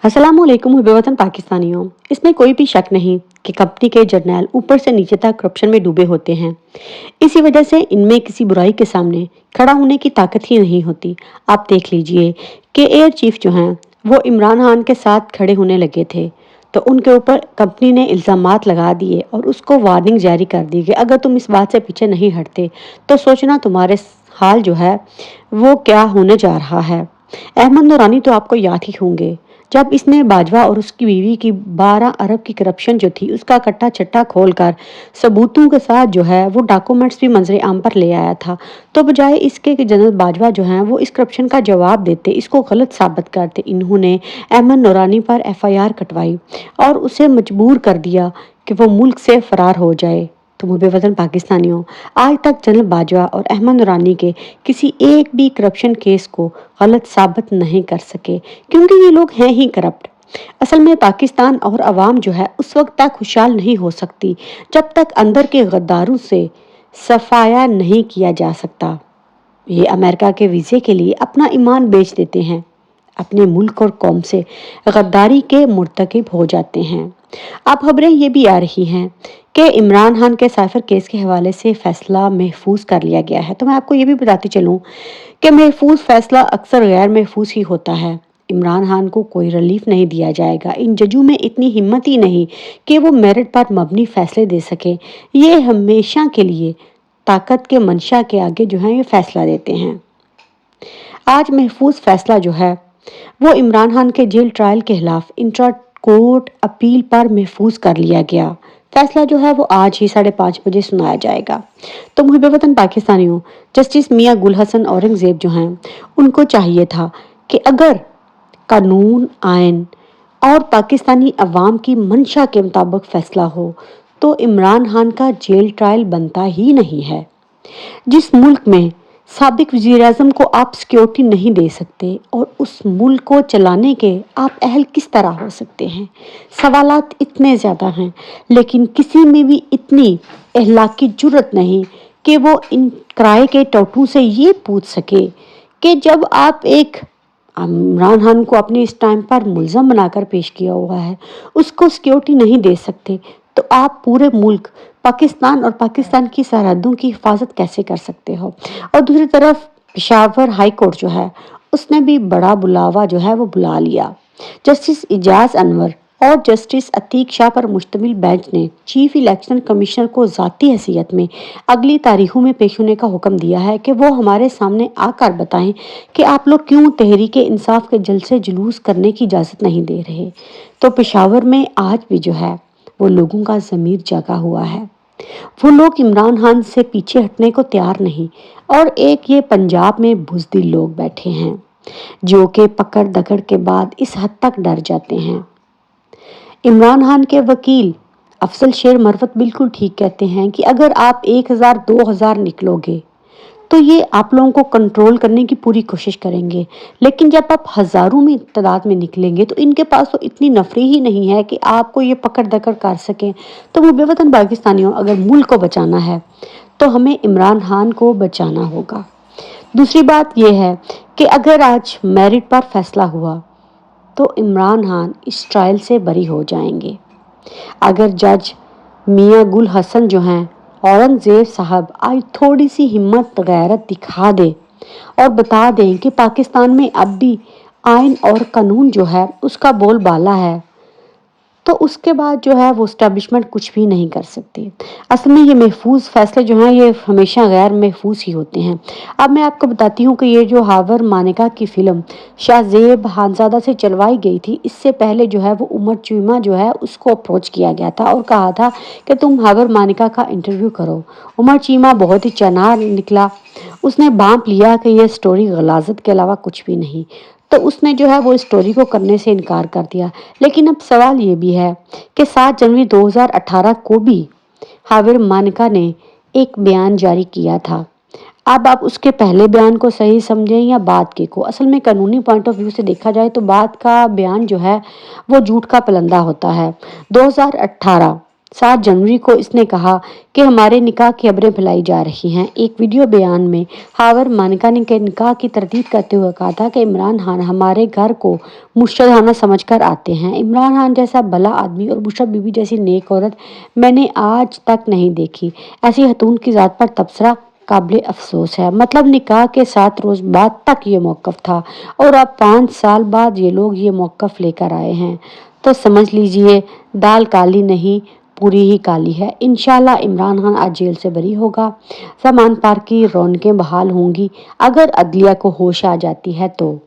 अस्सलाम वालेकुम वतन पाकिस्तानियों। इसमें कोई भी शक नहीं कि कंपनी के जर्नैल ऊपर से नीचे तक करप्शन में डूबे होते हैं। इसी वजह से इनमें किसी बुराई के सामने खड़ा होने की ताकत ही नहीं होती। आप देख लीजिए कि एयर चीफ जो हैं वो इमरान खान के साथ खड़े होने लगे थे, तो उनके ऊपर कंपनी ने इल्ज़ामात लगा दिए और उसको वार्निंग जारी कर दी कि अगर तुम इस बात से पीछे नहीं हटते तो सोचना तुम्हारे हाल जो है वो क्या होने जा रहा है। अहमद नूरानी तो आपको याद ही होंगे, जब इसने बाजवा और उसकी बीवी की 12 अरब की करप्शन जो थी उसका कट्टा चट्टा खोलकर सबूतों के साथ जो है वो डॉक्यूमेंट्स भी मंजरे आम पर ले आया था। तो बजाय इसके कि जनरल बाजवा जो हैं वो इस करप्शन का जवाब देते, इसको गलत साबित करते, इन्होंने अहमद नूरानी पर एफआईआर कटवाई और उसे मजबूर कर दिया कि वो मुल्क से फरार हो जाए। तो मुझे वतन पाकिस्तानियों, आज तक जनरल बाजवा और अहमद नूरानी के किसी एक भी करप्शन केस को गलत साबित नहीं कर सके, क्योंकि ये लोग हैं ही करप्ट। असल में पाकिस्तान और अवाम जो है उस वक्त तक खुशहाल नहीं हो सकती जब तक अंदर के गद्दारों से सफाया नहीं किया जा सकता। ये अमेरिका के वीज़े के लिए अपना ईमान बेच देते हैं, अपने मुल्क और कौम से गद्दारी के मुर्तकिब हो जाते हैं। अब खबरें ये भी आ रही हैं कि इमरान खान के साइफर केस के हवाले से फैसला महफूज कर लिया गया है। तो मैं आपको ये भी बताती चलूँ कि महफूज फैसला अक्सर गैर महफूज ही होता है। इमरान खान को कोई रिलीफ नहीं दिया जाएगा। इन जजों में इतनी हिम्मत ही नहीं कि वो मेरिट पर मबनी फैसले दे सके। ये हमेशा के लिए ताकत के मंशा के आगे जो है ये फैसला देते हैं। आज महफूज फैसला जो है वो इमरान खान के जेल ट्रायल के खिलाफ इंट्रा कोर्ट अपील पर महफूज कर लिया गया। फैसला जो है वो आज ही 5:30 बजे सुनाया जाएगा। तो मुझे वतन पाकिस्तानियों, जस्टिस मियां गुल हसन औरंगजेब जो हैं उनको चाहिए था कि अगर कानून, आइन और पाकिस्तानी अवाम की मंशा के मुताबिक फैसला हो तो इमरान खान का जेल ट्रायल बनता ही नहीं है। जिस मुल्क में साबिक वज़ीर-ए-आज़म को आप सिक्योरिटी नहीं दे सकते और उस मुल्क को चलाने के आप अहल किस तरह हो सकते हैं। सवालात इतने ज़्यादा हैं, लेकिन किसी में भी इतनी अखलाकी जुर्रत नहीं कि वो इन किराए के टोटू से ये पूछ सके कि जब आप एक इमरान खान को अपने इस टाइम पर मुल्ज़म बनाकर पेश किया हुआ है, उसको सिक्योरिटी नहीं दे सकते, तो आप पूरे मुल्क पाकिस्तान और पाकिस्तान की सरहदों की हिफाजत कैसे कर सकते हो। और दूसरी तरफ पेशावर हाई कोर्ट जो है उसने भी बड़ा बुलावा जो है वो बुला लिया। जस्टिस इजाज अनवर और जस्टिस अतीक शाह पर मुश्तमिल बेंच ने चीफ इलेक्शन कमिश्नर को ज़ाती हैसियत में अगली तारीखों में पेश होने का हुक्म दिया है कि वो हमारे सामने आकर बताएं कि आप लोग क्यों तहरीक इंसाफ के जलसे जुलूस करने की इजाज़त नहीं दे रहे। तो पेशावर में आज भी जो है वो लोगों का ज़मीर जगा हुआ है। वो लोग इमरान खान से पीछे हटने को तैयार नहीं, और एक ये पंजाब में बुज़दिल लोग बैठे हैं जो कि पकड़ दकड़ के बाद इस हद तक डर जाते हैं। इमरान खान के वकील अफजल शेर मरवत बिल्कुल ठीक कहते हैं कि अगर आप 1000 2000 निकलोगे तो ये आप लोगों को कंट्रोल करने की पूरी कोशिश करेंगे, लेकिन जब आप हज़ारों में तादाद में निकलेंगे तो इनके पास तो इतनी नफरी ही नहीं है कि आपको ये पकड़ दकड़ कर सकें। तो वो बेवतन पाकिस्तानियों, अगर मुल्क को बचाना है तो हमें इमरान खान को बचाना होगा। दूसरी बात यह है कि अगर आज मेरिट पर फैसला हुआ तो इमरान खान इस ट्रायल से बरी हो जाएंगे। अगर जज मियां गुल हसन जो हैं औरंगजेब साहब आज थोड़ी सी हिम्मत गैरत दिखा दे और बता दें कि पाकिस्तान में अब भी आइन और कानून जो है उसका बोलबाला है, तो उसके बाद जो है वो एस्टेब्लिशमेंट कुछ भी नहीं कर सकती। असल में ये महफूज फैसले जो हैं ये हमेशा गैर महफूज ही होते हैं। अब मैं आपको बताती हूँ कि ये जो हावर मानिका की फ़िल्म शाहजेब खानज़ादा से चलवाई गई थी, इससे पहले जो है वो उमर चीमा जो है उसको अप्रोच किया गया था और कहा था कि तुम हावर मानिका का इंटरव्यू करो। उमर चीमा बहुत ही चनार निकला, उसने भांप लिया कि ये स्टोरी गलाजत के अलावा कुछ भी नहीं, तो उसने जो है वो स्टोरी को करने से इनकार कर दिया। लेकिन अब सवाल ये भी है कि 7 जनवरी 2018 को भी हाविर मानिका ने एक बयान जारी किया था। अब आप उसके पहले बयान को सही समझें या बाद के को। असल में कानूनी पॉइंट ऑफ व्यू से देखा जाए तो बाद का बयान जो है वो झूठ का पलंदा होता है। 2018 7 जनवरी को इसने कहा कि हमारे निकाह की खबरें फैलाई जा रही हैं। एक वीडियो बयान में हावर मानिका ने के निकाह की तरदीद करते हुए कहा था कि इमरान खान हमारे घर को मुश्तहाना समझकर आते हैं। इमरान खान जैसा भला आदमी और बुशरा बीबी जैसी नेक औरत मैंने आज तक नहीं देखी। ऐसी खतून की ज़ात पर तबसरा काबिल अफसोस है। मतलब निकाह के 7 रोज बाद तक ये मौक़िफ़ था और अब 5 साल बाद ये लोग ये मौक़िफ़ लेकर आए हैं। तो समझ लीजिए दाल काली नहीं पूरी ही काली है। इंशाल्लाह इमरान खान आज जेल से बरी होगा। सलमान पार्क की रौनकें बहाल होंगी अगर अदलिया को होश आ जाती है तो।